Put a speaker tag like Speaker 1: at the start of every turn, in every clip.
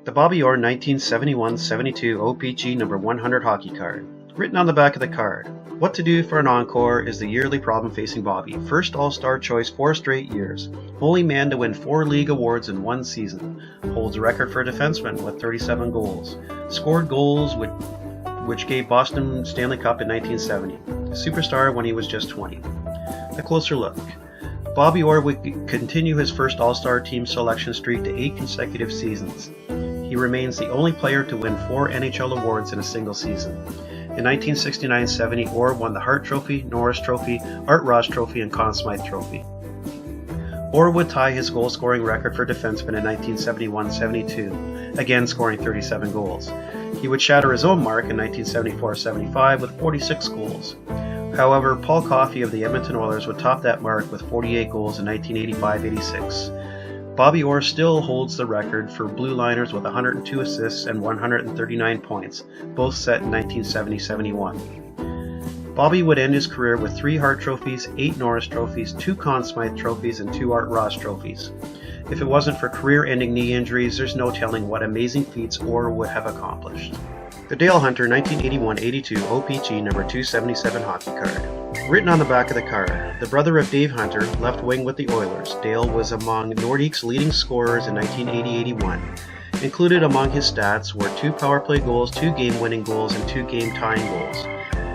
Speaker 1: The Bobby Orr 1971-72 O-Pee-Chee number 100 hockey card. Written on the back of the card, what to do for an encore is the yearly problem facing Bobby. First All-Star choice 4 straight years. Only man to win 4 league awards in one season. Holds a record for a defenseman with 37 goals. Scored goals which gave Boston Stanley Cup in 1970. Superstar when he was just 20. A closer look. Bobby Orr would continue his first All-Star team selection streak to 8 consecutive seasons. He remains the only player to win 4 NHL awards in a single season. In 1969-70, Orr won the Hart Trophy, Norris Trophy, Art Ross Trophy, and Conn Smythe Trophy. Orr would tie his goal-scoring record for defensemen in 1971-72, again scoring 37 goals. He would shatter his own mark in 1974-75 with 46 goals. However, Paul Coffey of the Edmonton Oilers would top that mark with 48 goals in 1985-86. Bobby Orr still holds the record for blue liners with 102 assists and 139 points, both set in 1970-71. Bobby would end his career with 3 Hart Trophies, 8 Norris Trophies, 2 Conn Smythe Trophies, and 2 Art Ross Trophies. If it wasn't for career-ending knee injuries, there's no telling what amazing feats Orr would have accomplished. The Dale Hunter 1981-82 O-Pee-Chee number 277 hockey card. Written on the back of the card, the brother of Dave Hunter, left wing with the Oilers. Dale was among Nordique's leading scorers in 1980-81. Included among his stats were 2 power play goals, 2 game-winning goals, and 2 game-tying goals.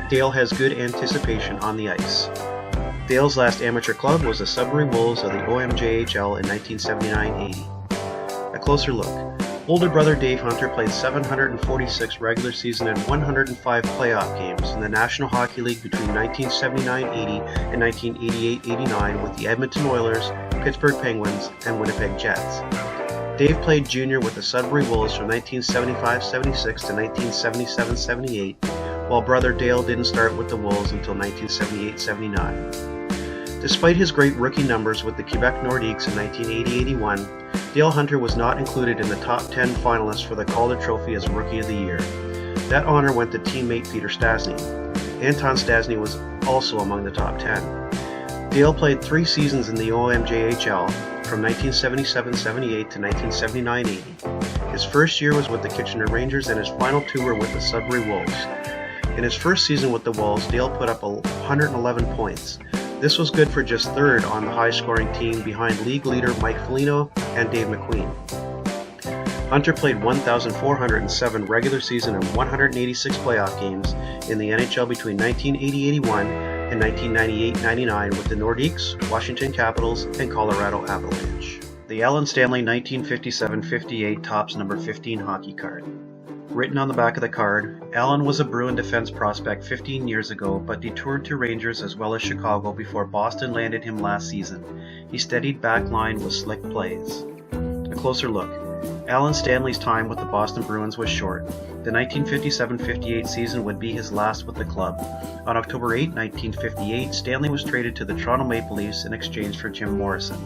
Speaker 1: Dale has good anticipation on the ice. Dale's last amateur club was the Sudbury Wolves of the OMJHL in 1979-80. A closer look. Older brother Dave Hunter played 746 regular season and 105 playoff games in the National Hockey League between 1979-80 and 1988-89 with the Edmonton Oilers, Pittsburgh Penguins, and Winnipeg Jets. Dave played junior with the Sudbury Wolves from 1975-76 to 1977-78, while brother Dale didn't start with the Wolves until 1978-79. Despite his great rookie numbers with the Quebec Nordiques in 1980-81, Dale Hunter was not included in the top 10 finalists for the Calder Trophy as Rookie of the Year. That honor went to teammate Peter Stastny. Anton Stastny was also among the top 10. Dale played 3 seasons in the OMJHL from 1977-78 to 1979-80. His first year was with the Kitchener Rangers and his final 2 were with the Sudbury Wolves. In his first season with the Wolves, Dale put up 111 points. This was good for just 3rd on the high-scoring team behind league leader Mike Foligno and Dave McQueen. Hunter played 1,407 regular season and 186 playoff games in the NHL between 1980-81 and 1998-99 with the Nordiques, Washington Capitals, and Colorado Avalanche. The Allan Stanley 1957-58 Topps number 15 hockey card. Written on the back of the card, Allan was a Bruin defense prospect 15 years ago, but detoured to Rangers as well as Chicago before Boston landed him last season. He steadied back line with slick plays. A closer look. Allan Stanley's time with the Boston Bruins was short. The 1957-58 season would be his last with the club. On October 8, 1958, Stanley was traded to the Toronto Maple Leafs in exchange for Jim Morrison.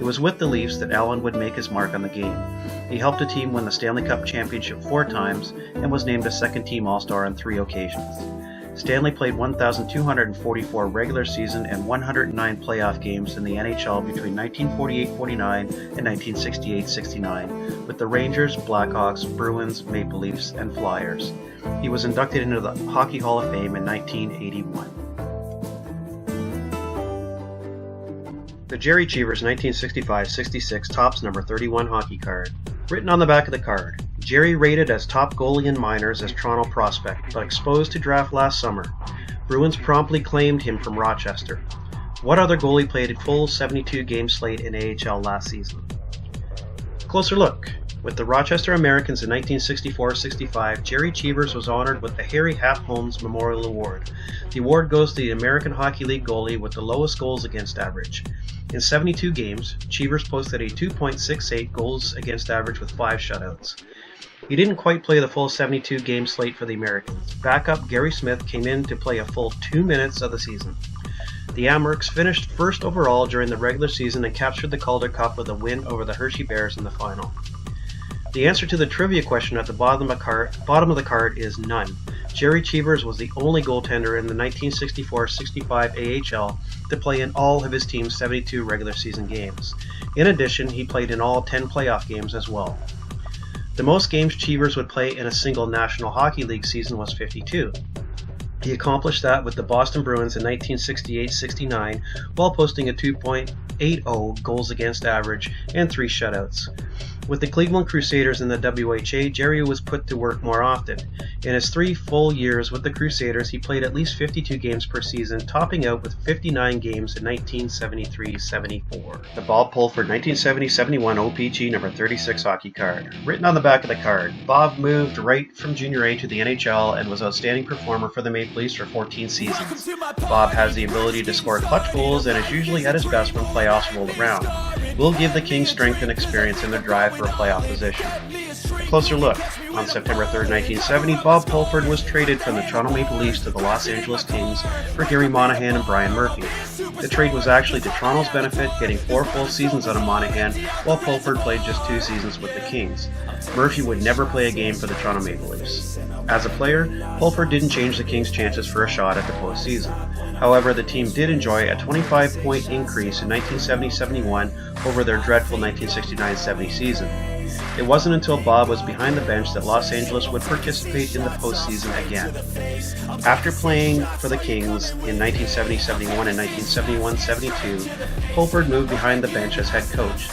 Speaker 1: It was with the Leafs that Allan would make his mark on the game. He helped the team win the Stanley Cup Championship 4 times and was named a second-team All-Star on 3 occasions. Stanley played 1,244 regular season and 109 playoff games in the NHL between 1948-49 and 1968-69 with the Rangers, Blackhawks, Bruins, Maple Leafs, and Flyers. He was inducted into the Hockey Hall of Fame in 1981. The Jerry Cheevers 1965-66 Topps number 31 hockey card. Written on the back of the card, Jerry rated as top goalie in minors as Toronto prospect, but exposed to draft last summer. Bruins promptly claimed him from Rochester. What other goalie played a full 72-game slate in AHL last season? Closer look. With the Rochester Americans in 1964-65, Jerry Cheevers was honored with the Harry Hap Holmes Memorial Award. The award goes to the American Hockey League goalie with the lowest goals against average. In 72 games, Cheevers posted a 2.68 goals against average with 5 shutouts. He didn't quite play the full 72-game slate for the Americans. Backup Gary Smith came in to play a full 2 minutes of the season. The Amerks finished first overall during the regular season and captured the Calder Cup with a win over the Hershey Bears in the final. The answer to the trivia question at the bottom of the card is none. Jerry Cheevers was the only goaltender in the 1964-65 AHL to play in all of his team's 72 regular season games. In addition, he played in all 10 playoff games as well. The most games Cheevers would play in a single National Hockey League season was 52. He accomplished that with the Boston Bruins in 1968-69 while posting a 2.80 goals against average and 3 shutouts. With the Cleveland Crusaders in the WHA, Jerry was put to work more often. In his 3 full years with the Crusaders, he played at least 52 games per season, topping out with 59 games in 1973-74. The Bob Pulford 1970-71 O-Pee-Chee number 36 hockey card. Written on the back of the card, Bob moved right from Junior A to the NHL and was outstanding performer for the Maple Leafs for 14 seasons. Bob has the ability to score clutch goals and is usually at his best when playoffs roll around. Will give the Kings strength and experience in their drive for a playoff position. A closer look. On September 3, 1970, Bob Pulford was traded from the Toronto Maple Leafs to the Los Angeles Kings for Gary Monahan and Brian Murphy. The trade was actually to Toronto's benefit, getting 4 full seasons out of Monahan, while Pulford played just 2 seasons with the Kings. Murphy would never play a game for the Toronto Maple Leafs. As a player, Pulford didn't change the Kings' chances for a shot at the postseason. However, the team did enjoy a 25-point increase in 1970-71 over their dreadful 1969-70 season. It wasn't until Bob was behind the bench that Los Angeles would participate in the postseason again. After playing for the Kings in 1970-71 and 1971-72, Pulford moved behind the bench as head coach.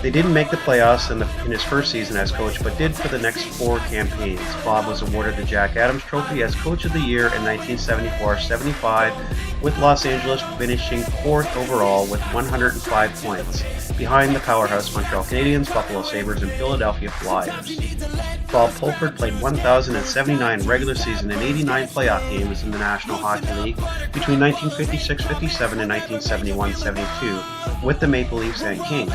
Speaker 1: They didn't make the playoffs in his first season as coach, but did for the next 4 campaigns. Bob was awarded the Jack Adams Trophy as Coach of the Year in 1974-75, with Los Angeles finishing 4th overall with 105 points, behind the powerhouse Montreal Canadiens, Buffalo Sabres, and Philadelphia Flyers. Bob Pulford played 1,079 regular season and 89 playoff games in the National Hockey League between 1956-57 and 1971-72 with the Maple Leafs and Kings.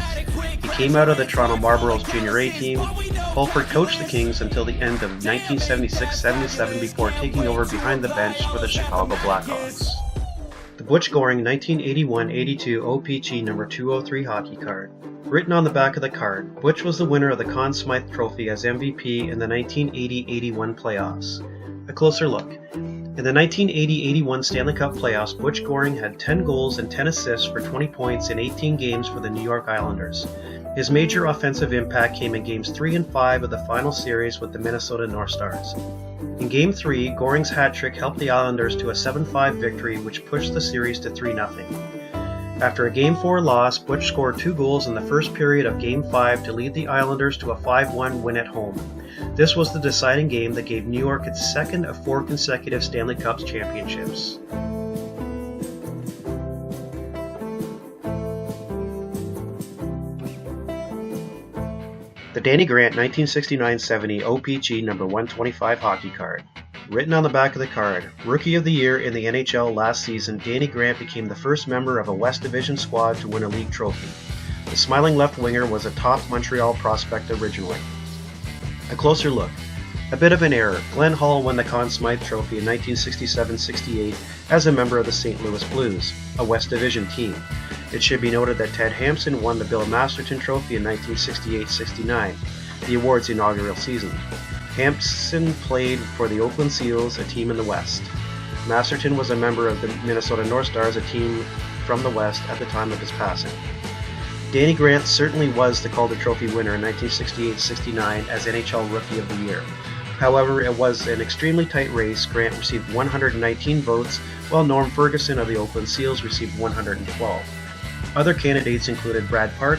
Speaker 1: He came out of the Toronto Marlboros Junior A team. Pulford coached the Kings until the end of 1976-77 before taking over behind the bench for the Chicago Blackhawks. The Butch Goring 1981-82 O-Pee-Chee number 203 hockey card. Written on the back of the card, Butch was the winner of the Conn Smythe Trophy as MVP in the 1980-81 playoffs. A closer look. In the 1980-81 Stanley Cup playoffs, Butch Goring had 10 goals and 10 assists for 20 points in 18 games for the New York Islanders. His major offensive impact came in Games 3 and 5 of the final series with the Minnesota North Stars. In Game 3, Goring's hat trick helped the Islanders to a 7-5 victory, which pushed the series to 3-0. After a Game 4 loss, Butch scored 2 goals in the first period of Game 5 to lead the Islanders to a 5-1 win at home. This was the deciding game that gave New York its second of 4 consecutive Stanley Cup championships. The Danny Grant 1969-70 O-Pee-Chee number 125 hockey card. Written on the back of the card, Rookie of the Year in the NHL last season, Danny Grant became the first member of a West Division squad to win a league trophy. The smiling left winger was a top Montreal prospect originally. A closer look. A bit of an error. Glenn Hall won the Conn Smythe Trophy in 1967-68 as a member of the St. Louis Blues, a West Division team. It should be noted that Ted Hampson won the Bill Masterton Trophy in 1968-69, the award's inaugural season. Hampson played for the Oakland Seals, a team in the West. Masterton was a member of the Minnesota North Stars, a team from the West at the time of his passing. Danny Grant certainly was the Calder Trophy winner in 1968-69 as NHL Rookie of the Year. However, it was an extremely tight race. Grant received 119 votes, while Norm Ferguson of the Oakland Seals received 112. Other candidates included Brad Park,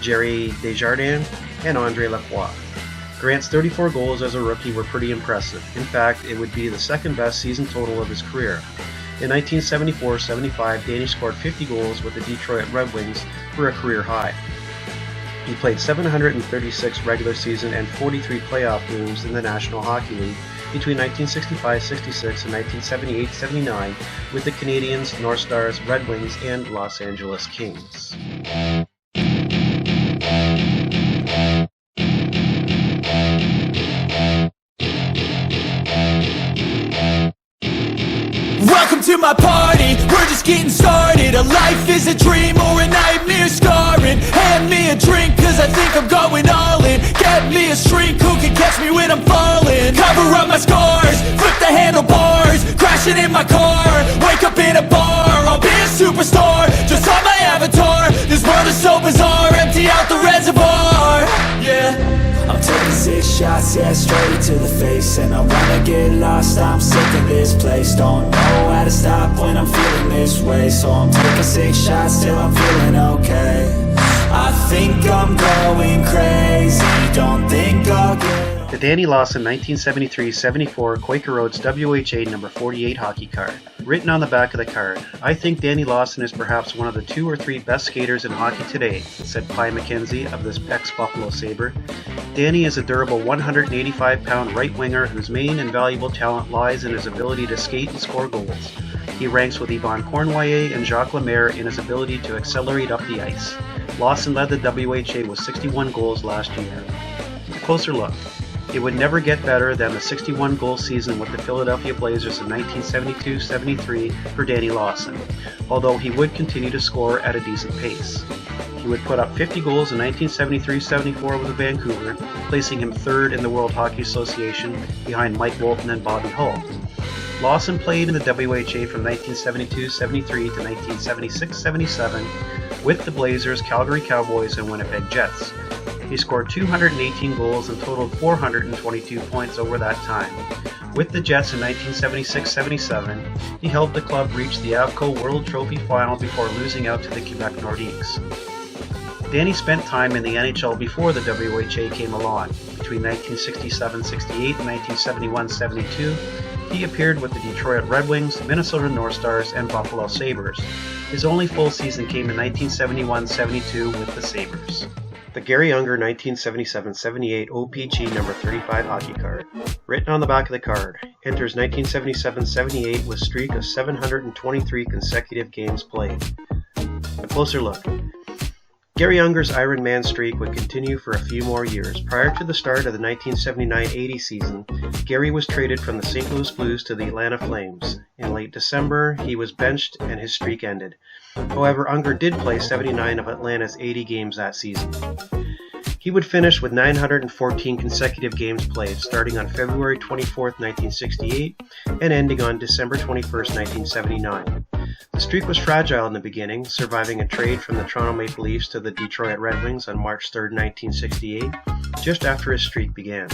Speaker 1: Jerry Desjardins, and Andre Lacroix. Grant's 34 goals as a rookie were pretty impressive. In fact, it would be the second best season total of his career. In 1974-75, Danny scored 50 goals with the Detroit Red Wings for a career high. He played 736 regular season and 43 playoff games in the National Hockey League between 1965-66 and 1978-79 with the Canadiens, North Stars, Red Wings, and Los Angeles Kings.
Speaker 2: Welcome to my party, we're just getting started. A life is a dream or a nightmare scarring. Hand me a drink cause I think I'm going all in. Get me a shrink who can catch me when I'm falling. Cover up my scars, flip the handlebars. Crashing in my car, wake up in a bar. I'll be a superstar, just on my avatar. This world is so bizarre, empty out the reservoir. Yeah, I'm 6 shots, yeah, straight to the face. And I wanna get lost, I'm sick of this place. Don't know how to stop when I'm feeling this way. So I'm taking 6 shots till I'm feeling okay. I think I'm going crazy, don't think I'll get...
Speaker 1: The Danny Lawson 1973-74 Quaker Oats WHA number 48 hockey card. Written on the back of the card, "I think Danny Lawson is perhaps one of the 2 or 3 best skaters in hockey today," said Pie McKenzie of this ex-Buffalo Sabre. Danny is a durable 185-pound right winger whose main and valuable talent lies in his ability to skate and score goals. He ranks with Yvon Cornwallier and Jacques Lemaire in his ability to accelerate up the ice. Lawson led the WHA with 61 goals last year. A closer look. It would never get better than the 61-goal season with the Philadelphia Blazers in 1972-73 for Danny Lawson, although he would continue to score at a decent pace. He would put up 50 goals in 1973-74 with Vancouver, placing him 3rd in the World Hockey Association behind Mike Walton and Bobby Hull. Lawson played in the WHA from 1972-73 to 1976-77 with the Blazers, Calgary Cowboys, and Winnipeg Jets. He scored 218 goals and totaled 422 points over that time. With the Jets in 1976-77, he helped the club reach the Avco World Trophy Final before losing out to the Quebec Nordiques. Danny spent time in the NHL before the WHA came along. Between 1967-68 and 1971-72, he appeared with the Detroit Red Wings, Minnesota North Stars, and Buffalo Sabres. His only full season came in 1971-72 with the Sabres. The Gary Unger 1977-78 O-Pee-Chee number 35 hockey card. Written on the back of the card, enters 1977-78 with streak of 723 consecutive games played. A closer look. Gary Unger's Iron Man streak would continue for a few more years. Prior to the start of the 1979-80 season, Gary was traded from the St. Louis Blues to the Atlanta Flames. In late December, he was benched and his streak ended. However, Unger did play 79 of Atlanta's 80 games that season. He would finish with 914 consecutive games played, starting on February 24, 1968, and ending on December 21, 1979. The streak was fragile in the beginning, surviving a trade from the Toronto Maple Leafs to the Detroit Red Wings on March 3, 1968, just after his streak began.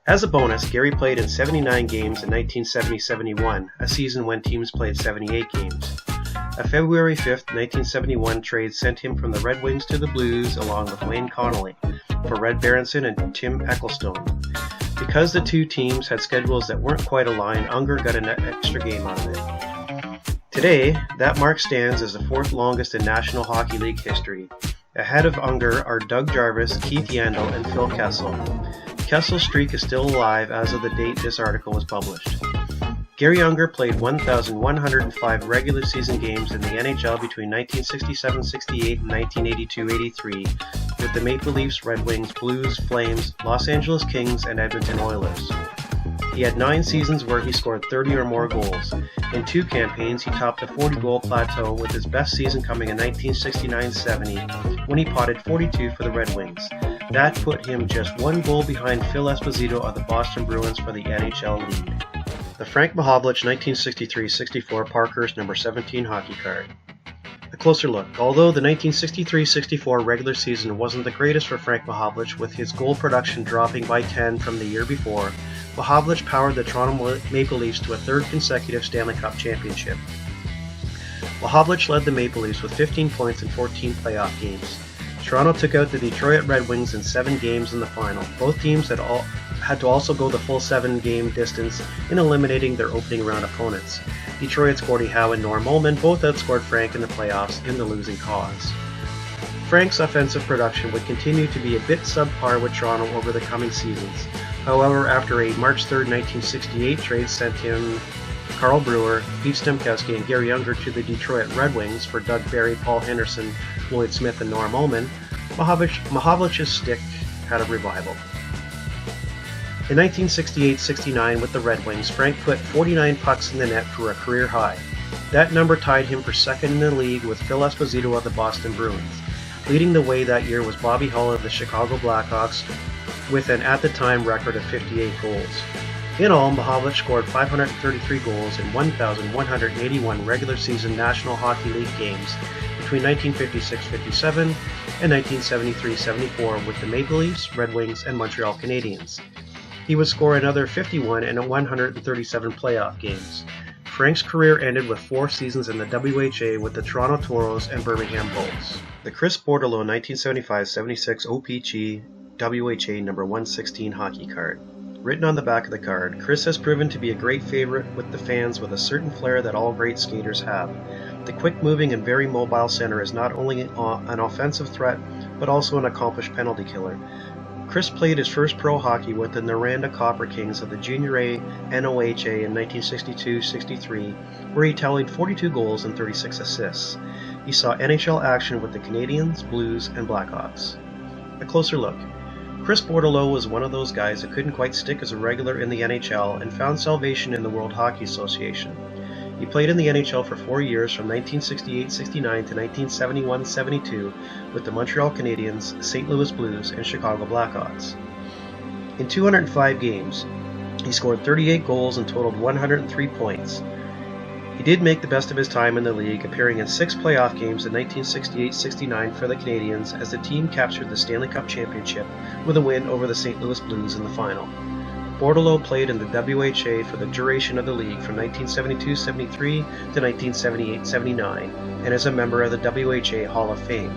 Speaker 1: As a bonus, Gary played in 79 games in 1970-71, a season when teams played 78 games. A February 5, 1971 trade sent him from the Red Wings to the Blues along with Wayne Connolly for Red Berenson and Tim Ecclestone. Because the two teams had schedules that weren't quite aligned, Unger got an extra game out of it. Today, that mark stands as the 4th longest in National Hockey League history. Ahead of Unger are Doug Jarvis, Keith Yandel, and Phil Kessel. Kessel's streak is still alive as of the date this article was published. Gary Unger played 1,105 regular season games in the NHL between 1967-68 and 1982-83 with the Maple Leafs, Red Wings, Blues, Flames, Los Angeles Kings, and Edmonton Oilers. He had 9 seasons where he scored 30 or more goals. In 2 campaigns, he topped a 40-goal plateau with his best season coming in 1969-70 when he potted 42 for the Red Wings. That put him just 1 goal behind Phil Esposito of the Boston Bruins for the NHL lead. The Frank Mahovlich 1963-64 Parkhurst number 17 hockey card. A closer look. Although the 1963-64 regular season wasn't the greatest for Frank Mahovlich, with his goal production dropping by 10 from the year before, Mahovlich powered the Toronto Maple Leafs to a 3rd consecutive Stanley Cup championship. Mahovlich led the Maple Leafs with 15 points in 14 playoff games. Toronto took out the Detroit Red Wings in 7 games in the final. Both teams had to also go the full 7-game distance in eliminating their opening round opponents. Detroit's Gordie Howe and Norm Ullman both outscored Frank in the playoffs in the losing cause. Frank's offensive production would continue to be a bit subpar with Toronto over the coming seasons. However, after a March 3, 1968 trade sent him Carl Brewer, Pete Stemkowski, and Gary Unger to the Detroit Red Wings for Doug Barry, Paul Henderson, Lloyd Smith, and Norm Ullman, Mahovlich's stick had a revival. In 1968-69 with the Red Wings, Frank put 49 pucks in the net for a career high. That number tied him for 2nd in the league with Phil Esposito of the Boston Bruins. Leading the way that year was Bobby Hull of the Chicago Blackhawks with an at-the-time record of 58 goals. In all, Mahovlich scored 533 goals in 1,181 regular season National Hockey League games between 1956-57 and 1973-74 with the Maple Leafs, Red Wings, and Montreal Canadiens. He would score another 51 in 137 playoff games. Frank's career ended with 4 seasons in the WHA with the Toronto Toros and Birmingham Bulls. The Chris Bordeleau 1975-76 O-Pee-Chee WHA number 116 hockey card. Written on the back of the card, Chris has proven to be a great favorite with the fans with a certain flair that all great skaters have. The quick-moving and very mobile center is not only an offensive threat, but also an accomplished penalty killer. Chris played his first pro hockey with the Noranda Copper Kings of the Junior A NOHA in 1962-63, where he tallied 42 goals and 36 assists. He saw NHL action with the Canadiens, Blues, and Blackhawks. A closer look. Chris Bordeleau was one of those guys that couldn't quite stick as a regular in the NHL and found salvation in the World Hockey Association. He played in the NHL for 4 years from 1968-69 to 1971-72 with the Montreal Canadiens, St. Louis Blues, and Chicago Blackhawks. In 205 games, he scored 38 goals and totaled 103 points. He did make the best of his time in the league, appearing in 6 playoff games in 1968-69 for the Canadiens as the team captured the Stanley Cup Championship with a win over the St. Louis Blues in the final. Bordeleau played in the WHA for the duration of the league from 1972-73 to 1978-79 and is a member of the WHA Hall of Fame.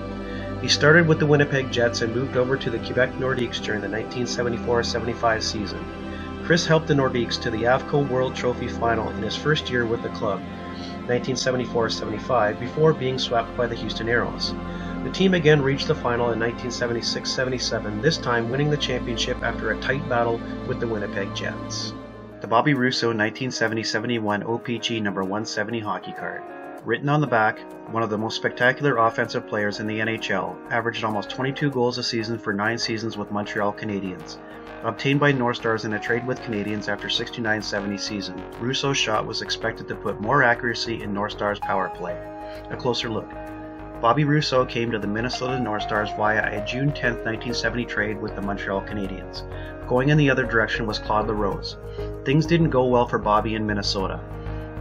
Speaker 1: He started with the Winnipeg Jets and moved over to the Quebec Nordiques during the 1974-75 season. Chris helped the Nordiques to the AFCO World Trophy final in his first year with the club, 1974-75, before being swept by the Houston Aeros. The team again reached the final in 1976-77, this time winning the championship after a tight battle with the Winnipeg Jets. The Bobby Rousseau 1970-71 O-Pee-Chee number 170 hockey card. Written on the back, one of the most spectacular offensive players in the NHL, averaged almost 22 goals a season for 9 seasons with Montreal Canadiens. Obtained by North Stars in a trade with Canadiens after 69-70 season, Rousseau's shot was expected to put more accuracy in North Stars' power play. A closer look. Bobby Rousseau came to the Minnesota North Stars via a June 10, 1970 trade with the Montreal Canadiens. Going in the other direction was Claude LaRose. Things didn't go well for Bobby in Minnesota.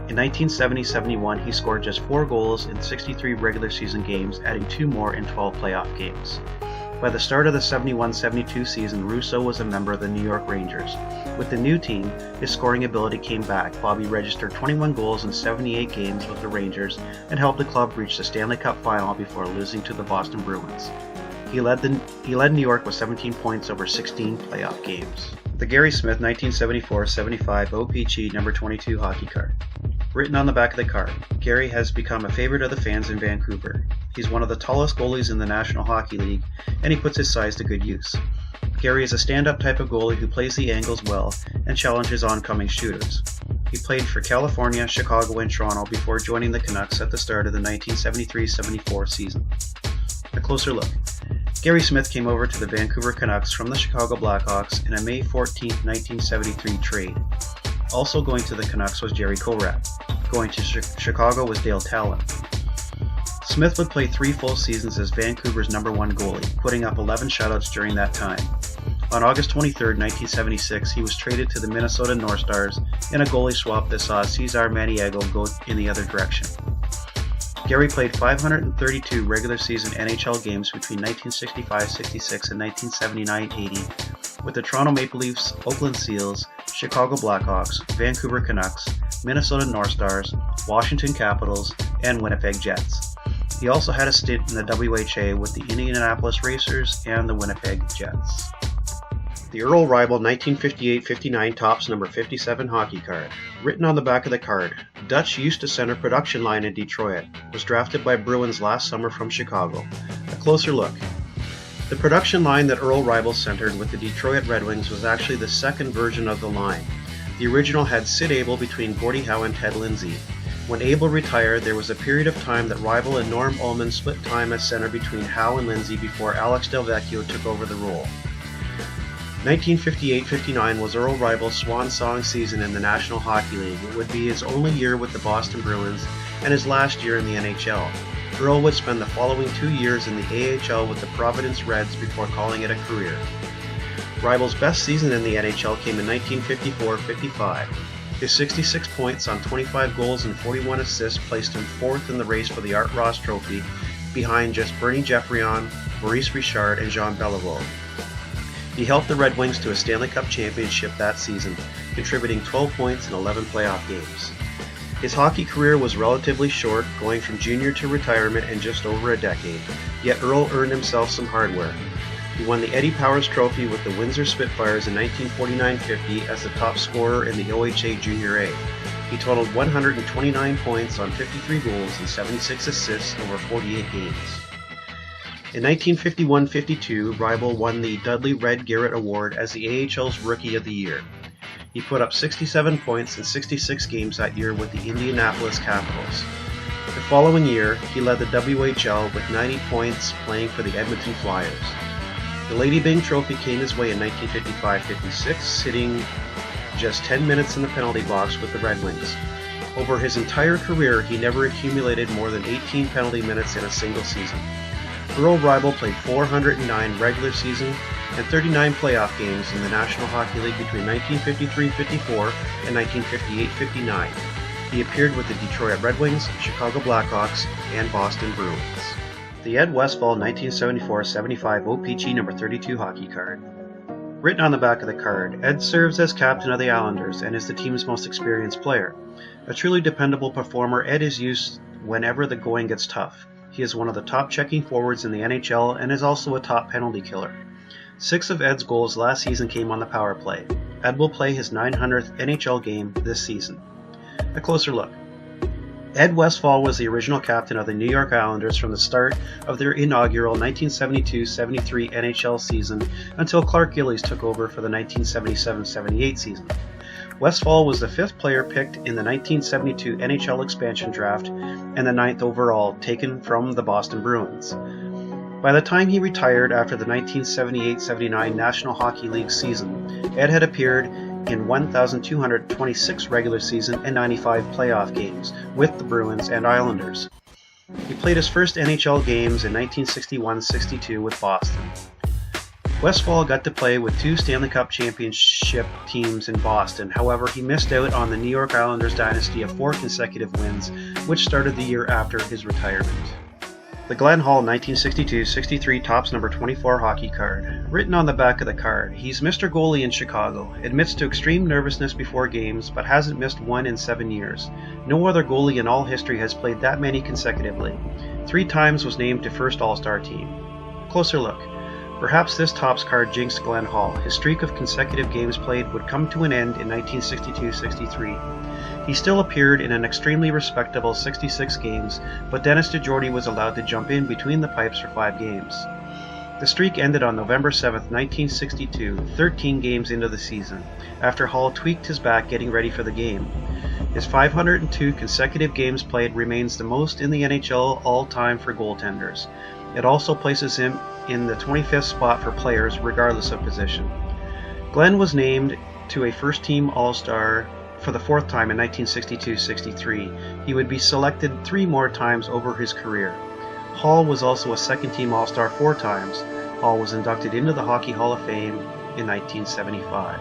Speaker 1: In 1970-71, he scored just 4 goals in 63 regular season games, adding 2 more in 12 playoff games. By the start of the 71-72 season, Rousseau was a member of the New York Rangers. With the new team, his scoring ability came back. Bobby registered 21 goals in 78 games with the Rangers and helped the club reach the Stanley Cup final before losing to the Boston Bruins. He led New York with 17 points over 16 playoff games. The Gary Smith 1974-75 O-Pee-Chee number 22 hockey card. Written on the back of the card, Gary has become a favorite of the fans in Vancouver. He's one of the tallest goalies in the National Hockey League, and he puts his size to good use. Gary is a stand-up type of goalie who plays the angles well and challenges oncoming shooters. He played for California, Chicago, and Toronto before joining the Canucks at the start of the 1973-74 season. A closer look. Gary Smith came over to the Vancouver Canucks from the Chicago Blackhawks in a May 14, 1973 trade. Also going to the Canucks was Jerry Korat. Going to Chicago was Dale Tallon. Smith would play 3 full seasons as Vancouver's number 1 goalie, putting up 11 shutouts during that time. On August 23, 1976, he was traded to the Minnesota North Stars in a goalie swap that saw Cesar Maniego go in the other direction. Gary played 532 regular season NHL games between 1965-66 and 1979-80 with the Toronto Maple Leafs, Oakland Seals, Chicago Blackhawks, Vancouver Canucks, Minnesota North Stars, Washington Capitals, and Winnipeg Jets. He also had a stint in the WHA with the Indianapolis Racers and the Winnipeg Jets. The Earl Rival 1958-59 Topps number 57 hockey card. Written on the back of the card, Dutch used to center production line in Detroit, was drafted by Bruins last summer from Chicago. A closer look. The production line that Earl Rival centered with the Detroit Red Wings was actually the second version of the line. The original had Sid Abel between Gordie Howe and Ted Lindsay. When Abel retired, there was a period of time that Rival and Norm Ullman split time as center between Howe and Lindsay before Alex Delvecchio took over the role. 1958-59 was Earl Rival's swan song season in the National Hockey League. It would be his only year with the Boston Bruins and his last year in the NHL. Earl would spend the following 2 years in the AHL with the Providence Reds before calling it a career. Rival's best season in the NHL came in 1954-55. His 66 points on 25 goals and 41 assists placed him 4th in the race for the Art Ross Trophy, behind just Bernie Geoffrion, Maurice Richard, and Jean Beliveau. He helped the Red Wings to a Stanley Cup championship that season, contributing 12 points in 11 playoff games. His hockey career was relatively short, going from junior to retirement in just over a decade, yet Earl earned himself some hardware. He won the Eddie Powers Trophy with the Windsor Spitfires in 1949-50 as the top scorer in the OHA Junior A. He totaled 129 points on 53 goals and 76 assists over 48 games. In 1951-52, Ribel won the Dudley Red Garrett Award as the AHL's Rookie of the Year. He put up 67 points in 66 games that year with the Indianapolis Capitals. The following year, he led the WHL with 90 points playing for the Edmonton Flyers. The Lady Byng Trophy came his way in 1955-56, sitting just 10 minutes in the penalty box with the Red Wings. Over his entire career, he never accumulated more than 18 penalty minutes in a single season. Earl Ribel played 409 regular season and 39 playoff games in the National Hockey League between 1953-54 and 1958-59. He appeared with the Detroit Red Wings, Chicago Blackhawks, and Boston Bruins. The Ed Westfall 1974-75 O-Pee-Chee number 32 hockey card. Written on the back of the card, Ed serves as captain of the Islanders and is the team's most experienced player. A truly dependable performer, Ed is used whenever the going gets tough. He is one of the top checking forwards in the NHL and is also a top penalty killer. 6 of Ed's goals last season came on the power play. Ed will play his 900th NHL game this season. A closer look. Ed Westfall was the original captain of the New York Islanders from the start of their inaugural 1972-73 NHL season until Clark Gillies took over for the 1977-78 season. Westfall was the 5th player picked in the 1972 NHL expansion draft and the 9th overall, taken from the Boston Bruins. By the time he retired after the 1978-79 National Hockey League season, Ed had appeared in 1,226 regular season and 95 playoff games with the Bruins and Islanders. He played his first NHL games in 1961-62 with Boston. Westfall got to play with 2 Stanley Cup championship teams in Boston. However, he missed out on the New York Islanders dynasty of 4 consecutive wins, which started the year after his retirement. The Glenn Hall 1962-63 Topps number 24 hockey card. Written on the back of the card, he's Mr. Goalie in Chicago, admits to extreme nervousness before games, but hasn't missed one in 7 years. No other goalie in all history has played that many consecutively. 3 times was named to first All-Star team. Closer look. Perhaps this Topps card jinxed Glenn Hall. His streak of consecutive games played would come to an end in 1962-63. He still appeared in an extremely respectable 66 games, but Dennis DeJordy was allowed to jump in between the pipes for 5 games. The streak ended on November 7, 1962, 13 games into the season, after Hall tweaked his back getting ready for the game. His 502 consecutive games played remains the most in the NHL all-time for goaltenders. It also places him in the 25th spot for players, regardless of position. Glenn was named to a first-team All-Star for the 4th time in 1962-63. He would be selected 3 more times over his career. Hall was also a second-team All-Star 4 times. Hall was inducted into the Hockey Hall of Fame in 1975.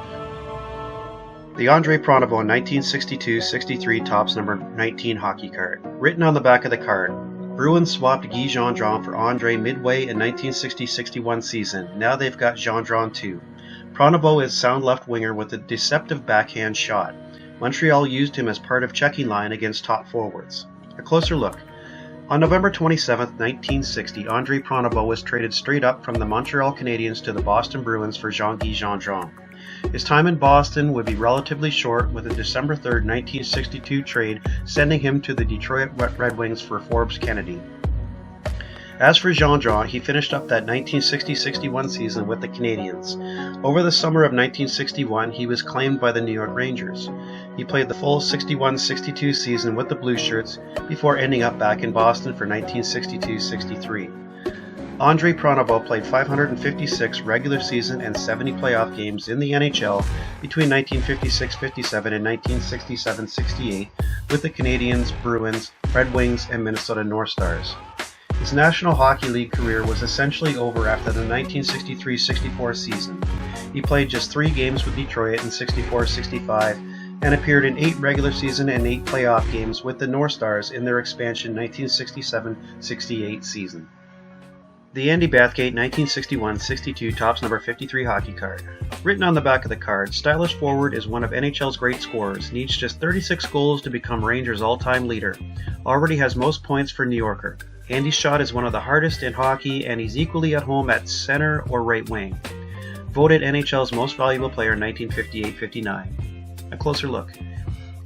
Speaker 1: The Andre Pronovost 1962-63 Topps number 19 hockey card. Written on the back of the card, Bruins swapped Guy Gendron for Andre midway in 1960-61 season. Now they've got Gendron too. Pronovost is sound left winger with a deceptive backhand shot. Montreal used him as part of checking line against top forwards. A closer look. On November 27, 1960, Andre Pronovost was traded straight up from the Montreal Canadiens to the Boston Bruins for Jean-Guy Gendron. His time in Boston would be relatively short, with a December 3, 1962 trade sending him to the Detroit Red Wings for Forbes Kennedy. As for Gendron, he finished up that 1960-61 season with the Canadiens. Over the summer of 1961, he was claimed by the New York Rangers. He played the full 61-62 season with the Blue Shirts before ending up back in Boston for 1962-63. Andre Pronovost played 556 regular season and 70 playoff games in the NHL between 1956-57 and 1967-68 with the Canadiens, Bruins, Red Wings, and Minnesota North Stars. His National Hockey League career was essentially over after the 1963-64 season. He played just 3 games with Detroit in 64-65 and appeared in 8 regular season and 8 playoff games with the North Stars in their expansion 1967-68 season. The Andy Bathgate 1961-62 Topps number 53 hockey card. Written on the back of the card, stylish forward is one of NHL's great scorers, needs just 36 goals to become Rangers' all-time leader. Already has most points for New Yorker. Andy's shot is one of the hardest in hockey, and he's equally at home at center or right wing. Voted NHL's most valuable player in 1958-59. A closer look.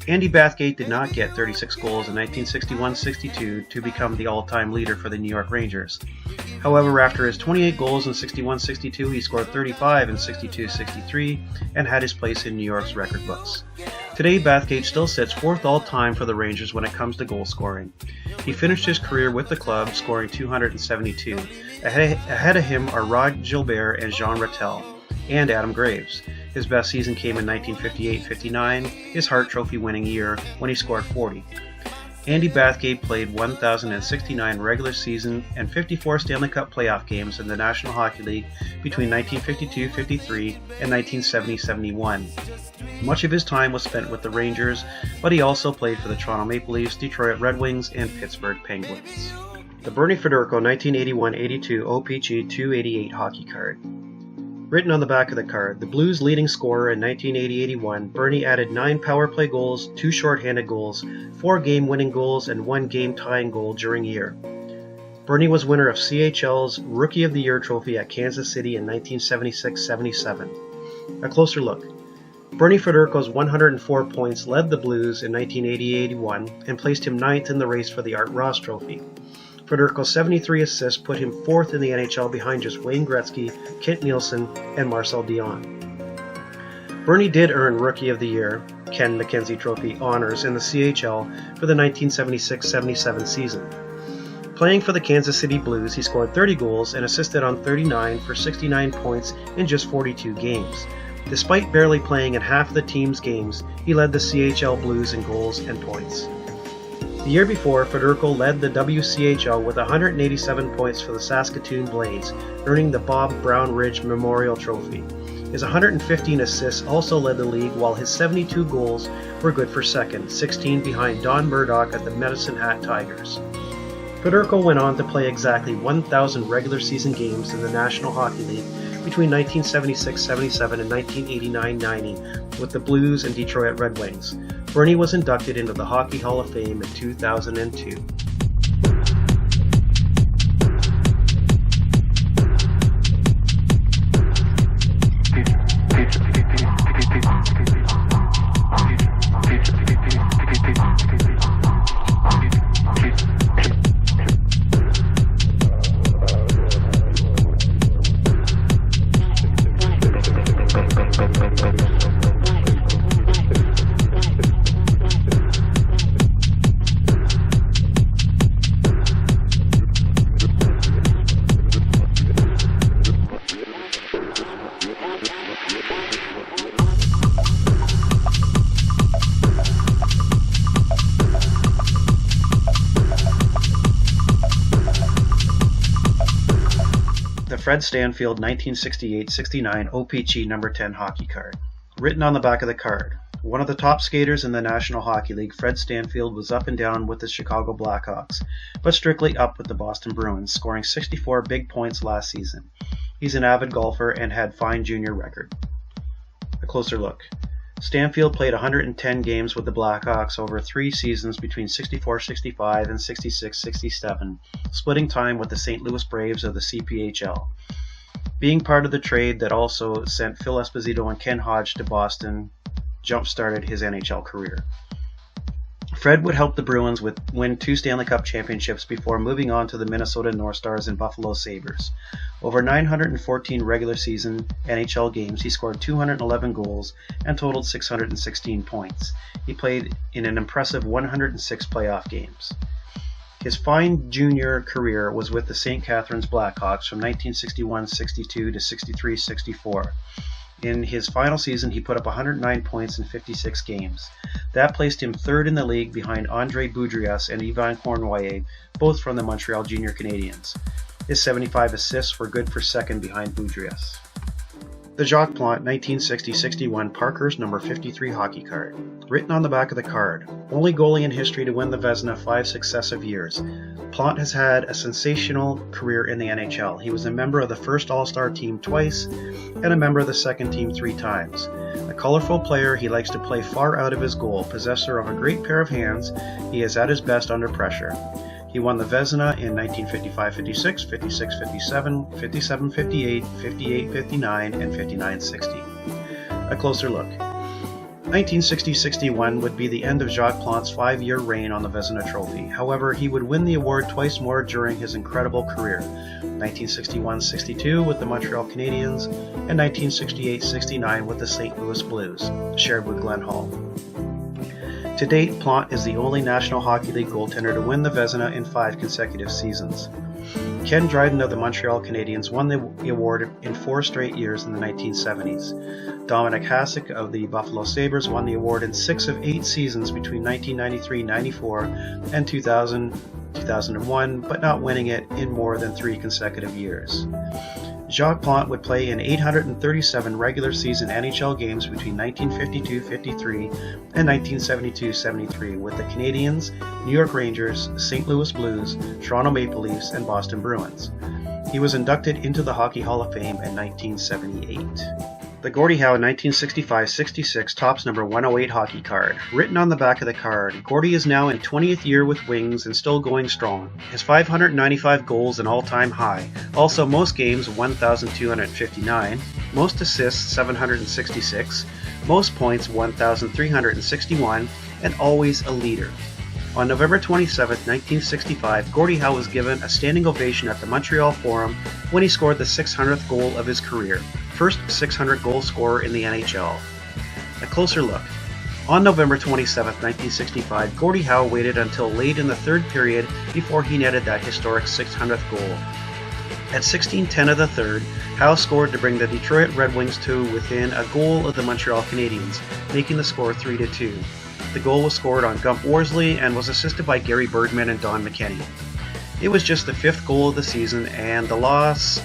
Speaker 1: Andy Bathgate did not get 36 goals in 1961-62 to become the all-time leader for the New York Rangers. However, after his 28 goals in 61-62, he scored 35 in 62-63 and had his place in New York's record books. Today, Bathgate still sits 4th all-time for the Rangers when it comes to goal scoring. He finished his career with the club, scoring 272. Ahead of him are Rod Gilbert and Jean Rattel, and Adam Graves. His best season came in 1958-59, his Hart Trophy winning year, when he scored 40. Andy Bathgate played 1,069 regular season and 54 Stanley Cup playoff games in the National Hockey League between 1952-53 and 1970-71. Much of his time was spent with the Rangers, but he also played for the Toronto Maple Leafs, Detroit Red Wings, and Pittsburgh Penguins. The Bernie Federko 1981-82 O-Pee-Chee 288 hockey card. Written on the back of the card, the Blues' leading scorer in 1980-81, Bernie added 9 power play goals, 2 shorthanded goals, 4 game-winning goals, and 1 game-tying goal during the year. Bernie was winner of CHL's Rookie of the Year trophy at Kansas City in 1976-77. A closer look. Bernie Federko's 104 points led the Blues in 1980-81 and placed him 9th in the race for the Art Ross Trophy. Federko's 73 assists put him 4th in the NHL behind just Wayne Gretzky, Kent Nielsen, and Marcel Dion. Bernie did earn Rookie of the Year, Ken McKenzie Trophy honors in the CHL for the 1976-77 season. Playing for the Kansas City Blues, he scored 30 goals and assisted on 39 for 69 points in just 42 games. Despite barely playing in half of the team's games, he led the CHL Blues in goals and points. The year before, Federko led the WCHL with 187 points for the Saskatoon Blades, earning the Bob Brown Ridge Memorial Trophy. His 115 assists also led the league, while his 72 goals were good for second, 16 behind Don Murdoch at the Medicine Hat Tigers. Federko went on to play exactly 1,000 regular season games in the National Hockey League between 1976-77 and 1989-90 with the Blues and Detroit Red Wings. Bernie was inducted into the Hockey Hall of Fame in 2002. Fred Stanfield 1968-69 O-Pee-Chee number 10 hockey card. Written on the back of the card, one of the top skaters in the National Hockey League, Fred Stanfield was up and down with the Chicago Blackhawks, but strictly up with the Boston Bruins, scoring 64 big points last season. He's an avid golfer and had fine junior record. A closer look. Stanfield played 110 games with the Blackhawks over 3 seasons between 64-65 and 66-67, splitting time with the St. Louis Braves of the CPHL. Being part of the trade that also sent Phil Esposito and Ken Hodge to Boston jump-started his NHL career. Fred would help the Bruins win 2 Stanley Cup championships before moving on to the Minnesota North Stars and Buffalo Sabres. Over 914 regular season NHL games, he scored 211 goals and totaled 616 points. He played in an impressive 106 playoff games. His fine junior career was with the St. Catharines Blackhawks from 1961-62 to 63-64. In his final season, he put up 109 points in 56 games. That placed him 3rd in the league behind Andre Boudrias and Yvan Cournoyer, both from the Montreal Junior Canadiens. His 75 assists were good for 2nd behind Boudrias. The Jacques Plante 1960-61 Parkhurst number 53 hockey card. Written on the back of the card, only goalie in history to win the Vezina 5 successive years. Plante has had a sensational career in the NHL. He was a member of the first All-Star team twice and a member of the second team 3 times. A colorful player, he likes to play far out of his goal. Possessor of a great pair of hands, he is at his best under pressure. He won the Vezina in 1955-56, 56-57, 57-58, 58-59, and 59-60. A closer look. 1960-61 would be the end of Jacques Plante's 5-year reign on the Vezina Trophy. However, he would win the award twice more during his incredible career. 1961-62 with the Montreal Canadiens, and 1968-69 with the St. Louis Blues, shared with Glenn Hall. To date, Plante is the only National Hockey League goaltender to win the Vezina in 5 consecutive seasons. Ken Dryden of the Montreal Canadiens won the award in 4 straight years in the 1970s. Dominic Hasek of the Buffalo Sabres won the award in 6 of 8 seasons between 1993-94 and 2000-2001, but not winning it in more than 3 consecutive years. Jacques Plante would play in 837 regular season NHL games between 1952-53 and 1972-73 with the Canadiens, New York Rangers, St. Louis Blues, Toronto Maple Leafs, and Boston Bruins. He was inducted into the Hockey Hall of Fame in 1978. The Gordie Howe 1965-66 Topps number 108 hockey card. Written on the back of the card, Gordie is now in 20th year with Wings and still going strong. His 595 goals an all-time high. Also most games 1,259, most assists 766, most points 1,361, and always a leader. On November 27, 1965, Gordie Howe was given a standing ovation at the Montreal Forum when he scored the 600th goal of his career. First 600 goal scorer in the NHL. A closer look. On November 27, 1965, Gordie Howe waited until late in the 3rd period before he netted that historic 600th goal. At 16:10 of the 3rd, Howe scored to bring the Detroit Red Wings to within a goal of the Montreal Canadiens, making the score 3-2. The goal was scored on Gump Worsley and was assisted by Gary Birdman and Don McKenney. It was just the 5th goal of the season, and the loss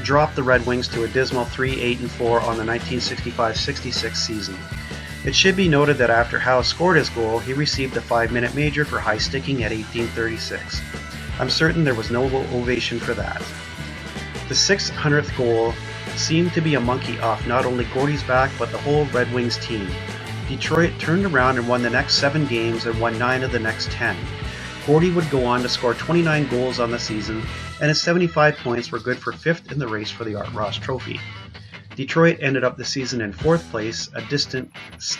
Speaker 1: dropped the Red Wings to a dismal 3-8-4 on the 1965-66 season. It should be noted that after Howe scored his goal, he received a 5-minute major for high sticking at 18:36. I'm certain there was no ovation for that. The 600th goal seemed to be a monkey off not only Gordie's back but the whole Red Wings team. Detroit turned around and won the next 7 games and won 9 of the next 10. Gordie would go on to score 29 goals on the season, and his 75 points were good for 5th in the race for the Art Ross Trophy. Detroit ended up the season in 4th place, a distant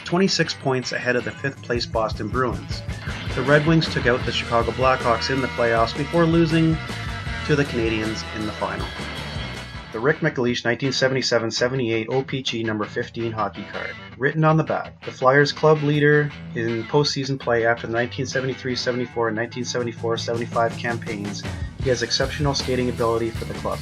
Speaker 1: 26 points ahead of the 5th place Boston Bruins. The Red Wings took out the Chicago Blackhawks in the playoffs before losing to the Canadiens in the final. The Rick McAleish 1977-78 O-Pee-Chee number 15 hockey card. Written on the back, the Flyers club leader in postseason play after the 1973-74 and 1974-75 campaigns, he has exceptional skating ability for the club.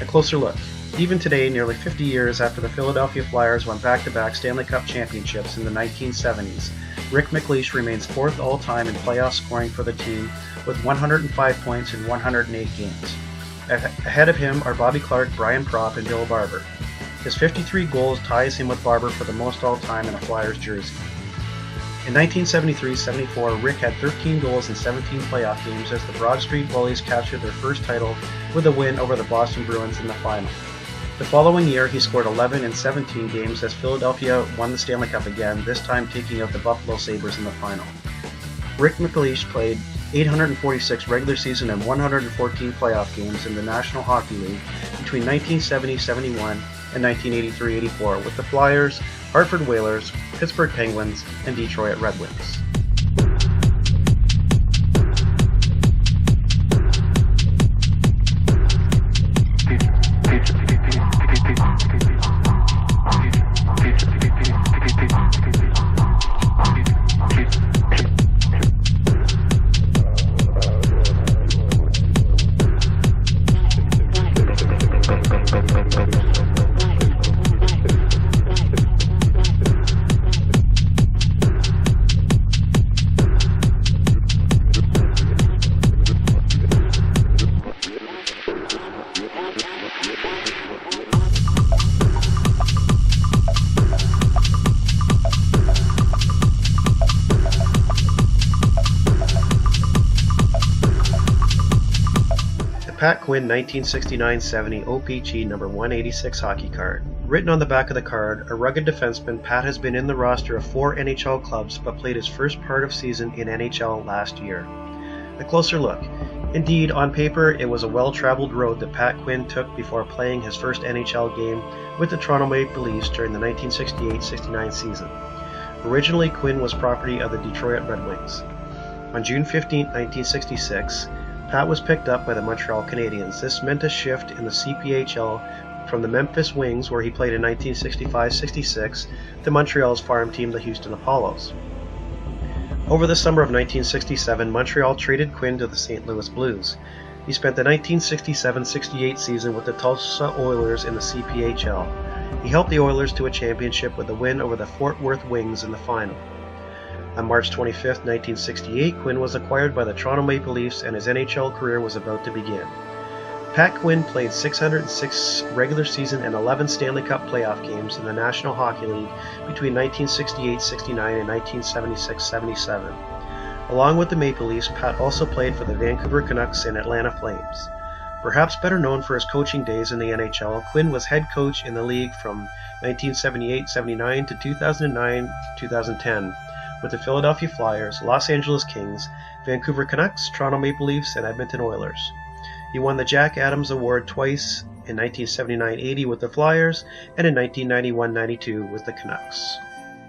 Speaker 1: A closer look. Even today, nearly 50 years after the Philadelphia Flyers won back-to-back Stanley Cup championships in the 1970s, Rick McAleish remains 4th all-time in playoff scoring for the team with 105 points in 108 games. Ahead of him are Bobby Clark, Brian Propp, and Bill Barber. His 53 goals ties him with Barber for the most all-time in a Flyers jersey. In 1973-74, Rick had 13 goals in 17 playoff games as the Broad Street Bullies captured their first title with a win over the Boston Bruins in the final. The following year, he scored 11 in 17 games as Philadelphia won the Stanley Cup again, this time taking out the Buffalo Sabres in the final. Rick McAleish played 846 regular season and 114 playoff games in the National Hockey League between 1970-71 and 1983-84 with the Flyers, Hartford Whalers, Pittsburgh Penguins, and Detroit Red Wings. Pat Quinn 1969-70 O-Pee-Chee number 186 hockey card. Written on the back of the card, a rugged defenseman, Pat has been in the roster of 4 NHL clubs but played his first part of season in NHL last year. A closer look. Indeed, on paper, it was a well-traveled road that Pat Quinn took before playing his first NHL game with the Toronto Maple Leafs during the 1968-69 season. Originally, Quinn was property of the Detroit Red Wings. On June 15, 1966, Pat was picked up by the Montreal Canadiens. This meant a shift in the CPHL from the Memphis Wings, where he played in 1965-66, to Montreal's farm team, the Houston Apollos. Over the summer of 1967, Montreal traded Quinn to the St. Louis Blues. He spent the 1967-68 season with the Tulsa Oilers in the CPHL. He helped the Oilers to a championship with a win over the Fort Worth Wings in the final. On March 25, 1968, Quinn was acquired by the Toronto Maple Leafs and his NHL career was about to begin. Pat Quinn played 606 regular season and 11 Stanley Cup playoff games in the National Hockey League between 1968-69 and 1976-77. Along with the Maple Leafs, Pat also played for the Vancouver Canucks and Atlanta Flames. Perhaps better known for his coaching days in the NHL, Quinn was head coach in the league from 1978-79 to 2009-2010 with the Philadelphia Flyers, Los Angeles Kings, Vancouver Canucks, Toronto Maple Leafs, and Edmonton Oilers. He won the Jack Adams Award twice, in 1979-80 with the Flyers and in 1991-92 with the Canucks.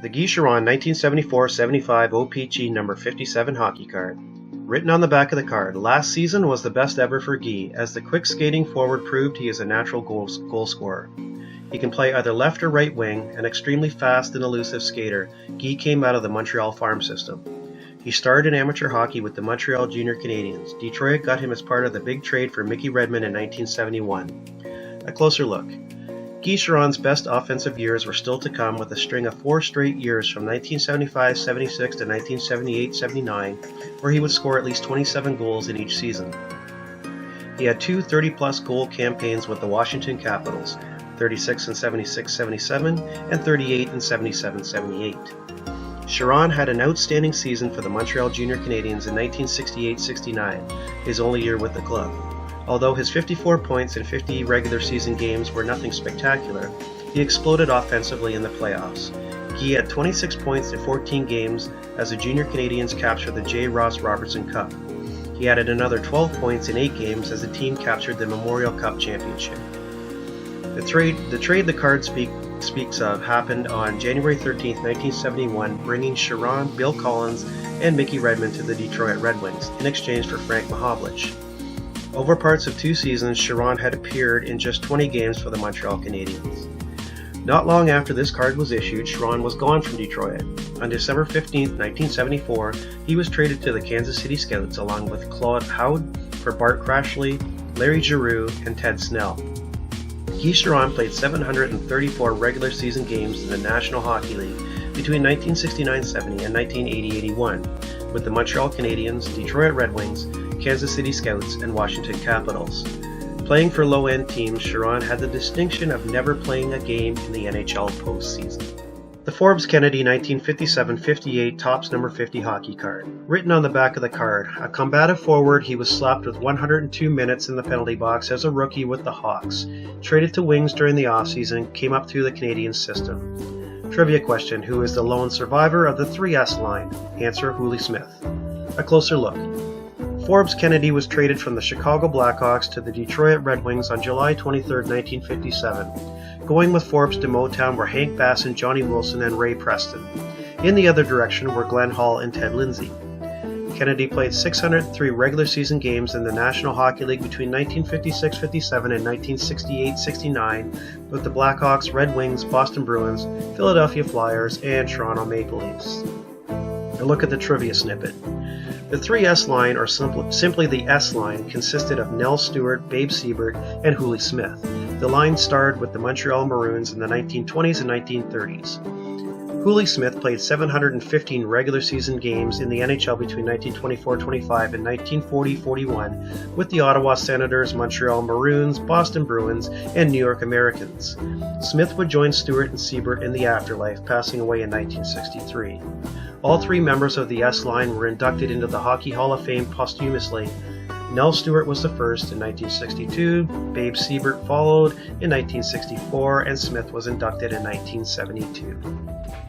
Speaker 1: The Guy Chiron 1974-75 O-Pee-Chee number 57 hockey card. Written on the back of the card, last season was the best ever for Guy, as the quick skating forward proved he is a natural goal scorer. He can play either left or right wing, an extremely fast and elusive skater. Guy came out of the Montreal farm system. He started in amateur hockey with the Montreal Junior Canadiens. Detroit got him as part of the big trade for Mickey Redmond in 1971. A closer look. Guy Chiron's best offensive years were still to come, with a string of 4 straight years from 1975-76 to 1978-79, where he would score at least 27 goals in each season. He had 2 30-plus goal campaigns with the Washington Capitals, 36 in 76-77 and 38 in 77-78. Chiron had an outstanding season for the Montreal Junior Canadiens in 1968-69, his only year with the club. Although his 54 points in 50 regular season games were nothing spectacular, he exploded offensively in the playoffs. He had 26 points in 14 games as the Junior Canadiens captured the J. Ross Robertson Cup. He added another 12 points in 8 games as the team captured the Memorial Cup championship. The trade the card speaks of happened on January 13, 1971, bringing Chiron, Bill Collins, and Mickey Redmond to the Detroit Red Wings in exchange for Frank Mahovlich. Over parts of 2 seasons, Chiron had appeared in just 20 games for the Montreal Canadiens. Not long after this card was issued, Chiron was gone from Detroit. On December 15, 1974, he was traded to the Kansas City Scouts along with Claude Howd for Bart Crashley, Larry Giroux, and Ted Snell. Guy Chiron played 734 regular season games in the National Hockey League between 1969-70 and 1980-81 with the Montreal Canadiens, Detroit Red Wings, Kansas City Scouts, and Washington Capitals. Playing for low-end teams, Chiron had the distinction of never playing a game in the NHL postseason. The Forbes Kennedy 1957-58 Topps number 50 hockey card. Written on the back of the card, a combative forward, he was slapped with 102 minutes in the penalty box as a rookie with the Hawks. Traded to Wings during the offseason, came up through the Canadian system. Trivia question: who is the lone survivor of the 3S line? Answer: Hooley Smith. A closer look. Forbes Kennedy was traded from the Chicago Blackhawks to the Detroit Red Wings on July 23, 1957. Going with Forbes to Motown were Hank Bass and Johnny Wilson and Ray Preston. In the other direction were Glenn Hall and Ted Lindsay. Kennedy played 603 regular season games in the National Hockey League between 1956-57 and 1968-69 with the Blackhawks, Red Wings, Boston Bruins, Philadelphia Flyers, and Toronto Maple Leafs. A look at the trivia snippet. The 3S line, or simply the S line, consisted of Nell Stewart, Babe Siebert, and Hooley Smith. The line starred with the Montreal Maroons in the 1920s and 1930s. Hooley Smith played 715 regular season games in the NHL between 1924-25 and 1940-41 with the Ottawa Senators, Montreal Maroons, Boston Bruins, and New York Americans. Smith would join Stewart and Siebert in the afterlife, passing away in 1963. All 3 members of the S line were inducted into the Hockey Hall of Fame posthumously. Nell Stewart was the first in 1962, Babe Siebert followed in 1964, and Smith was inducted in 1972.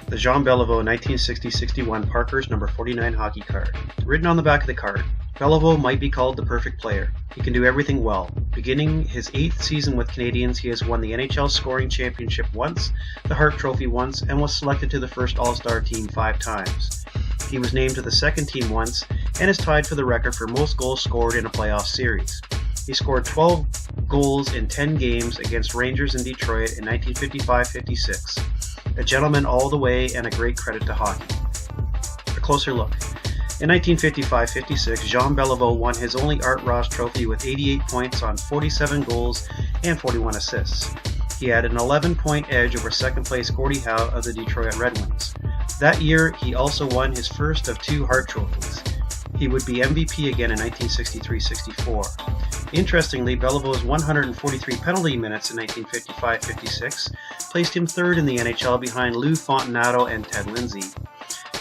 Speaker 1: The Jean Beliveau 1960-61 Parkhurst number 49 hockey card. Written on the back of the card, Beliveau might be called the perfect player. He can do everything well. Beginning his 8th season with Canadians, he has won the NHL scoring championship once, the Hart Trophy once, and was selected to the first All-Star team 5 times. He was named to the second team once, and is tied for the record for most goals scored in a playoff series. He scored 12 goals in 10 games against Rangers in Detroit in 1955-56. A gentleman all the way and a great credit to hockey. A closer look. In 1955-56, Jean Beliveau won his only Art Ross Trophy with 88 points on 47 goals and 41 assists. He had an 11-point edge over second-place Gordie Howe of the Detroit Red Wings. That year, he also won his first of 2 Hart Trophies. He would be MVP again in 1963-64. Interestingly, Belivau's 143 penalty minutes in 1955-56 placed him 3rd in the NHL behind Lou Fontinato and Ted Lindsay.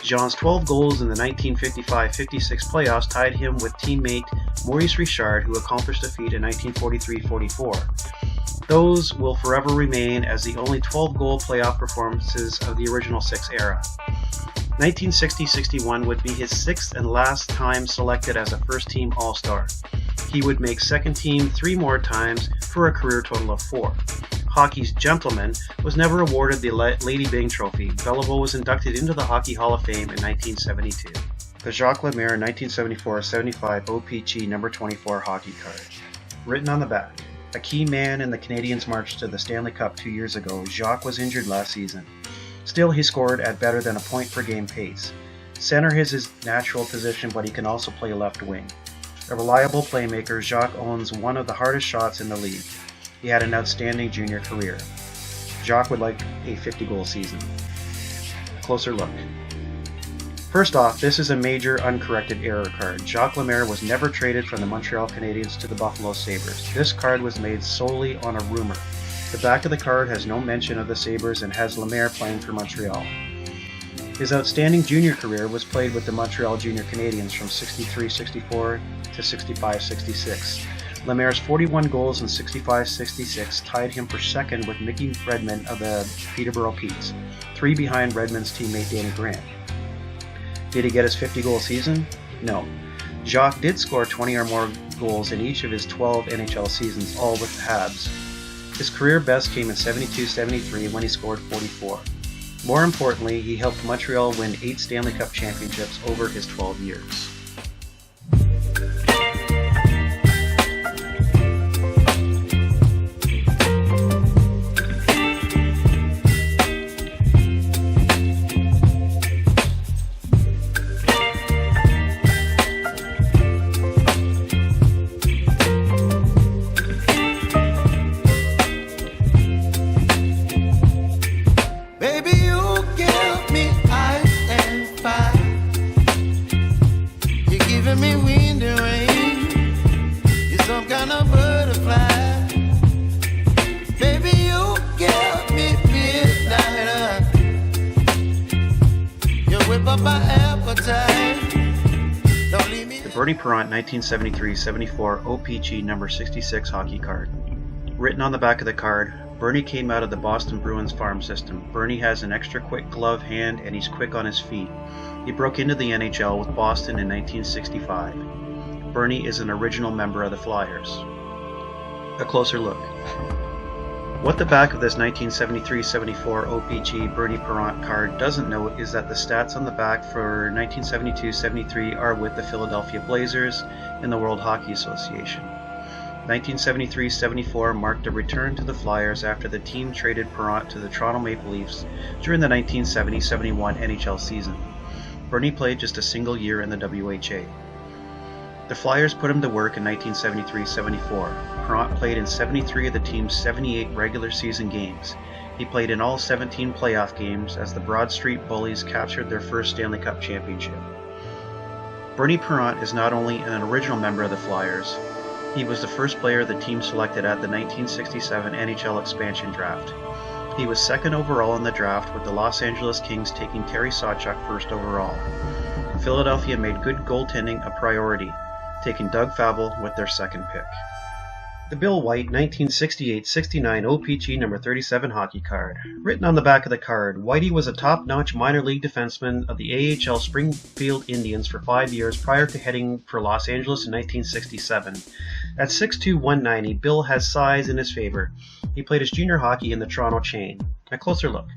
Speaker 1: Jean's 12 goals in the 1955-56 playoffs tied him with teammate Maurice Richard, who accomplished the feat in 1943-44. Those will forever remain as the only 12-goal playoff performances of the original 6 era. 1960-61 would be his 6th and last time selected as a first-team All-Star. He would make second team 3 more times for a career total of 4. Hockey's gentleman was never awarded the Lady Byng Trophy. Beliveau was inducted into the Hockey Hall of Fame in 1972. The Jacques Lemaire 1974-75 O-Pee-Chee number 24 hockey card. Written on the back. A key man in the Canadiens' march to the Stanley Cup 2 years ago, Jacques was injured last season. Still, he scored at better than a point per game pace. Center is his natural position, but he can also play left wing. A reliable playmaker, Jacques owns one of the hardest shots in the league. He had an outstanding junior career. Jacques would like a 50-goal season. A closer look. First off, this is a major uncorrected error card. Jacques Lemaire was never traded from the Montreal Canadiens to the Buffalo Sabres. This card was made solely on a rumor. The back of the card has no mention of the Sabres and has Lemaire playing for Montreal. His outstanding junior career was played with the Montreal Junior Canadiens from 63-64 to 65-66. Lemaire's 41 goals in 65-66 tied him for second with Mickey Redmond of the Peterborough Petes, 3 behind Redmond's teammate Danny Grant. Did he get his 50-goal season? No. Jacques did score 20 or more goals in each of his 12 NHL seasons, all with the Habs. His career best came in 72-73 when he scored 44. More importantly, he helped Montreal win 8 Stanley Cup championships over his 12 years. Bernie Parent 1973-74 O-Pee-Chee number 66 hockey card. Written on the back of the card, Bernie came out of the Boston Bruins farm system. Bernie has an extra quick glove hand and he's quick on his feet. He broke into the NHL with Boston in 1965. Bernie is an original member of the Flyers. A closer look. What the back of this 1973-74 O-Pee-Chee Bernie Parent card doesn't note is that the stats on the back for 1972-73 are with the Philadelphia Blazers and the World Hockey Association. 1973-74 marked a return to the Flyers after the team traded Parent to the Toronto Maple Leafs during the 1970-71 NHL season. Bernie played just a single year in the WHA. The Flyers put him to work in 1973-74. Parent played in 73 of the team's 78 regular season games. He played in all 17 playoff games as the Broad Street Bullies captured their first Stanley Cup championship. Bernie Parent is not only an original member of the Flyers, he was the first player the team selected at the 1967 NHL expansion draft. He was second overall in the draft, with the Los Angeles Kings taking Terry Sawchuk first overall. Philadelphia made good goaltending a priority. taking Doug Favell with their second pick. The Bill White 1968-69 O-Pee-Chee number 37 hockey card. Written on the back of the card, Whitey was a top-notch minor league defenseman of the AHL Springfield Indians for 5 years prior to heading for Los Angeles in 1967. At 6'2", 190, Bill has size in his favor. He played his junior hockey in the Toronto chain. A closer look.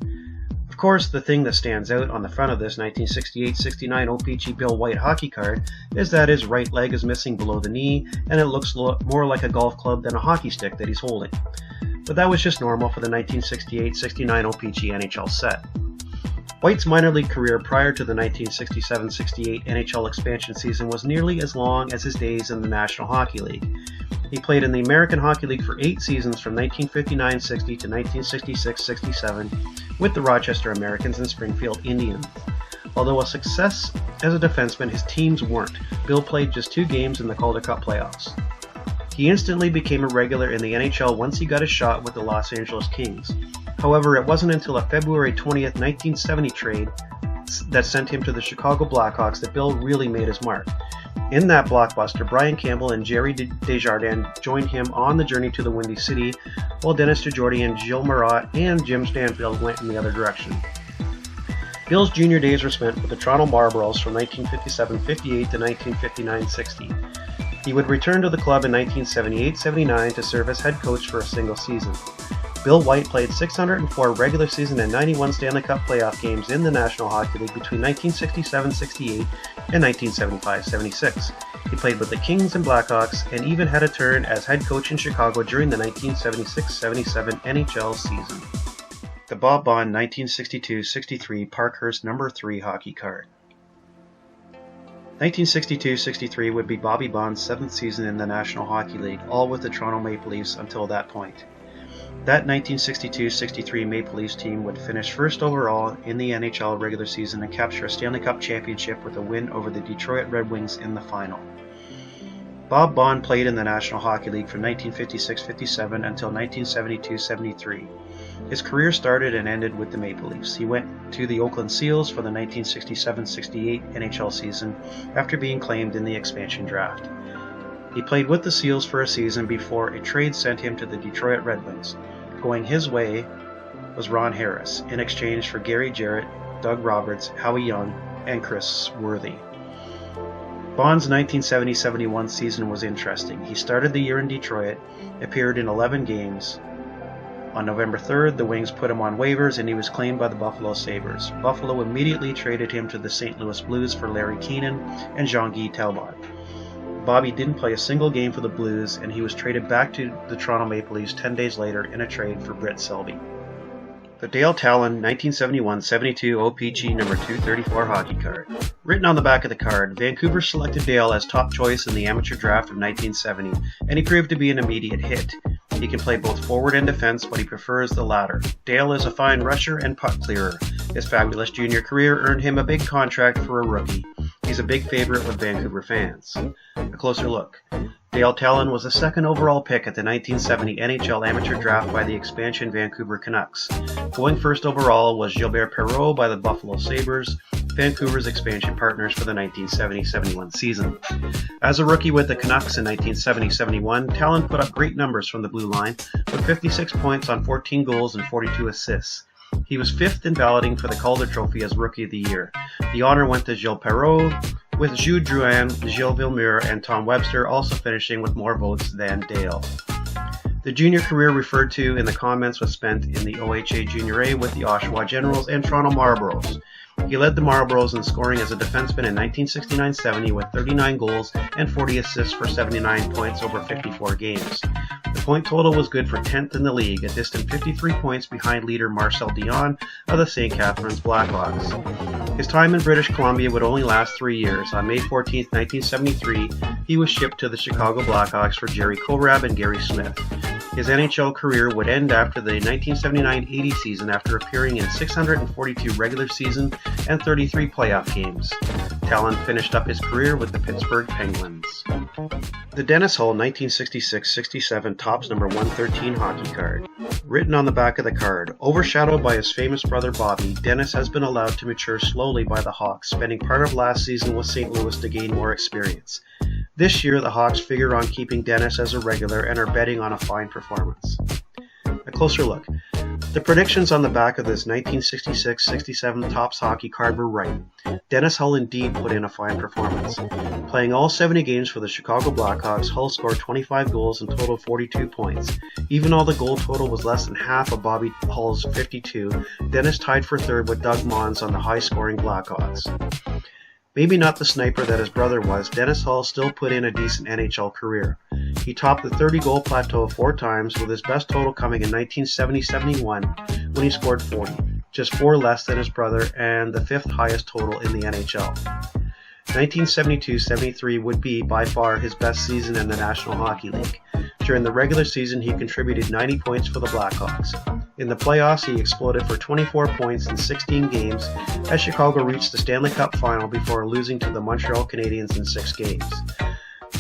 Speaker 1: Of course, the thing that stands out on the front of this 1968-69 O-Pee-Chee Bill White hockey card is that his right leg is missing below the knee, and it looks more like a golf club than a hockey stick that he's holding. But that was just normal for the 1968-69 O-Pee-Chee NHL set. White's minor league career prior to the 1967-68 NHL expansion season was nearly as long as his days in the National Hockey League. He played in the American Hockey League for 8 seasons from 1959-60 to 1966-67 with the Rochester Americans and Springfield Indians. Although a success as a defenseman, his teams weren't. Bill played just 2 games in the Calder Cup playoffs. He instantly became a regular in the NHL once he got his shot with the Los Angeles Kings. However, it wasn't until a February 20th, 1970 trade that sent him to the Chicago Blackhawks that Bill really made his mark. In that blockbuster, Brian Campbell and Jerry Desjardins joined him on the journey to the Windy City, while Dennis DeJordy, Gilles Marat, and Jim Stanfield went in the other direction. Bill's junior days were spent with the Toronto Marlboros from 1957-58 to 1959-60. He would return to the club in 1978-79 to serve as head coach for a single season. Bill White played 604 regular season and 91 Stanley Cup playoff games in the National Hockey League between 1967-68 and 1975-76. He played with the Kings and Blackhawks and even had a turn as head coach in Chicago during the 1976-77 NHL season. The Bob Baun 1962-63 Parkhurst number 3 hockey card. 1962-63 would be Bobby Baun's 7th season in the National Hockey League, all with the Toronto Maple Leafs until that point. That 1962-63 Maple Leafs team would finish first overall in the NHL regular season and capture a Stanley Cup championship with a win over the Detroit Red Wings in the final. Bob Baun played in the National Hockey League from 1956-57 until 1972-73. His career started and ended with the Maple Leafs. He went to the Oakland Seals for the 1967-68 NHL season after being claimed in the expansion draft. He played with the Seals for a season before a trade sent him to the Detroit Red Wings. Going his way was Ron Harris, in exchange for Gary Jarrett, Doug Roberts, Howie Young, and Chris Worthy. Baun's 1970-71 season was interesting. He started the year in Detroit, appeared in 11 games. On November 3rd, the Wings put him on waivers and he was claimed by the Buffalo Sabres. Buffalo immediately traded him to the St. Louis Blues for Larry Keenan and Jean-Guy Talbot. Bobby didn't play a single game for the Blues, and he was traded back to the Toronto Maple Leafs 10 days later in a trade for Brett Selby. The Dale Tallon 1971-72 O-Pee-Chee number 234 hockey card. Written on the back of the card, Vancouver selected Dale as top choice in the amateur draft of 1970, and he proved to be an immediate hit. He can play both forward and defense, but he prefers the latter. Dale is a fine rusher and puck clearer. His fabulous junior career earned him a big contract for a rookie. He's a big favorite with Vancouver fans. A closer look. Dale Tallon was the 2nd overall pick at the 1970 NHL amateur draft by the expansion Vancouver Canucks. Going first overall was Gilbert Perreault by the Buffalo Sabres, Vancouver's expansion partners for the 1970-71 season. As a rookie with the Canucks in 1970-71, Tallon put up great numbers from the blue line, with 56 points on 14 goals and 42 assists. He was 5th in balloting for the Calder Trophy as Rookie of the Year. The honor went to Gilles Perreault, with Jude Drouin, Gilles Villemure, and Tom Webster also finishing with more votes than Dale. The junior career referred to in the comments was spent in the OHA Junior A with the Oshawa Generals and Toronto Marlboros. He led the Marlboros in scoring as a defenseman in 1969-70 with 39 goals and 40 assists for 79 points over 54 games. The point total was good for 10th in the league, a distant 53 points behind leader Marcel Dion of the St. Catharines Blackhawks. His time in British Columbia would only last 3 years. On May 14, 1973, he was shipped to the Chicago Blackhawks for Jerry Korab and Gary Smith. His NHL career would end after the 1979-80 season after appearing in 642 regular season and 33 playoff games. Tallon finished up his career with the Pittsburgh Penguins. The Dennis Hull 1966-67 Topps number 113 hockey card. Written on the back of the card, overshadowed by his famous brother Bobby, Dennis has been allowed to mature slowly by the Hawks, spending part of last season with St. Louis to gain more experience. This year, the Hawks figure on keeping Dennis as a regular and are betting on a fine performance. A closer look. The predictions on the back of this 1966-67 Topps hockey card were right. Dennis Hull indeed put in a fine performance. Playing all 70 games for the Chicago Blackhawks, Hull scored 25 goals and totaled 42 points. Even though the goal total was less than half of Bobby Hull's 52, Dennis tied for third with Doug Mons on the high-scoring Blackhawks. Maybe not the sniper that his brother was, Dennis Hull still put in a decent NHL career. He topped the 30-goal plateau 4 times, with his best total coming in 1970-71 when he scored 40, just 4 less than his brother and the 5th highest total in the NHL. 1972-73 would be by far his best season in the National Hockey League. During the regular season, he contributed 90 points for the Blackhawks. In the playoffs, he exploded for 24 points in 16 games as Chicago reached the Stanley Cup final before losing to the Montreal Canadiens in 6 games.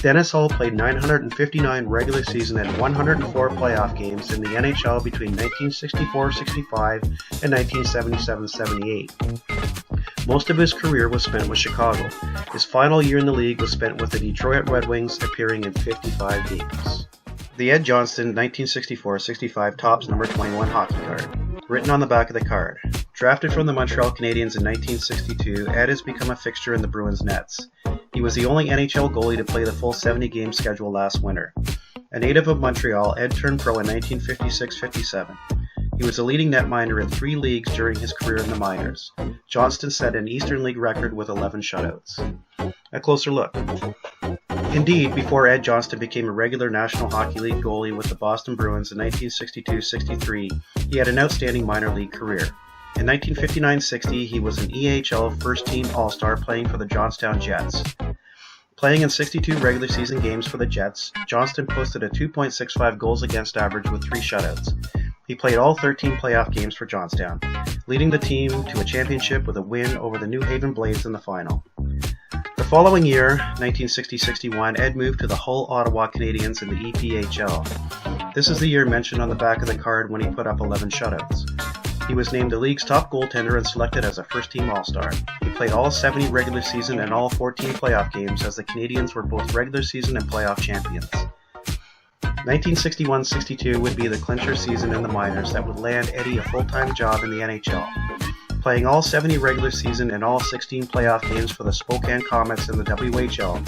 Speaker 1: Dennis Hull played 959 regular season and 104 playoff games in the NHL between 1964-65 and 1977-78. Most of his career was spent with Chicago. His final year in the league was spent with the Detroit Red Wings, appearing in 55 games. The Ed Johnston 1964-65 Topps number 21 hockey card. Written on the back of the card. Drafted from the Montreal Canadiens in 1962, Ed has become a fixture in the Bruins nets. He was the only NHL goalie to play the full 70-game schedule last winter. A native of Montreal, Ed turned pro in 1956-57. He was a leading netminder in 3 leagues during his career in the minors. Johnston set an Eastern League record with 11 shutouts. A closer look. Indeed, before Ed Johnston became a regular National Hockey League goalie with the Boston Bruins in 1962-63, he had an outstanding minor league career. In 1959-60, he was an EHL first-team All-Star playing for the Johnstown Jets. Playing in 62 regular season games for the Jets, Johnston posted a 2.65 goals against average with 3 shutouts. He played all 13 playoff games for Johnstown, leading the team to a championship with a win over the New Haven Blades in the final. The following year, 1960-61, Ed moved to the Hull Ottawa Canadiens in the EPHL. This is the year mentioned on the back of the card when he put up 11 shutouts. He was named the league's top goaltender and selected as a first-team All-Star. He played all 70 regular season and all 14 playoff games as the Canadiens were both regular season and playoff champions. 1961-62 would be the clincher season in the minors that would land Eddie a full-time job in the NHL. Playing all 70 regular season and all 16 playoff games for the Spokane Comets in the WHL,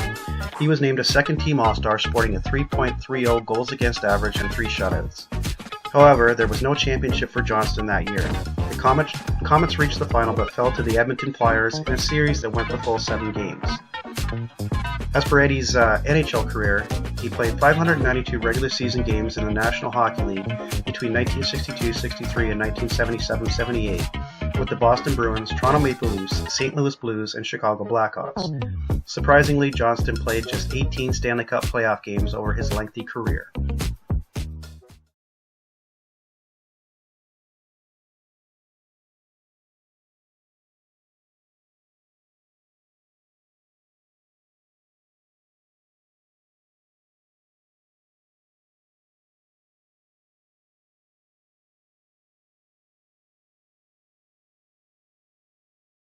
Speaker 1: he was named a second-team All-Star sporting a 3.30 goals against average and 3 shutouts. However, there was no championship for Johnston that year. The Comets reached the final but fell to the Edmonton Flyers in a series that went the full 7 games. As for Eddie's NHL career, he played 592 regular season games in the National Hockey League between 1962-63 and 1977-78 with the Boston Bruins, Toronto Maple Leafs, St. Louis Blues, and Chicago Blackhawks. Surprisingly, Johnston played just 18 Stanley Cup playoff games over his lengthy career.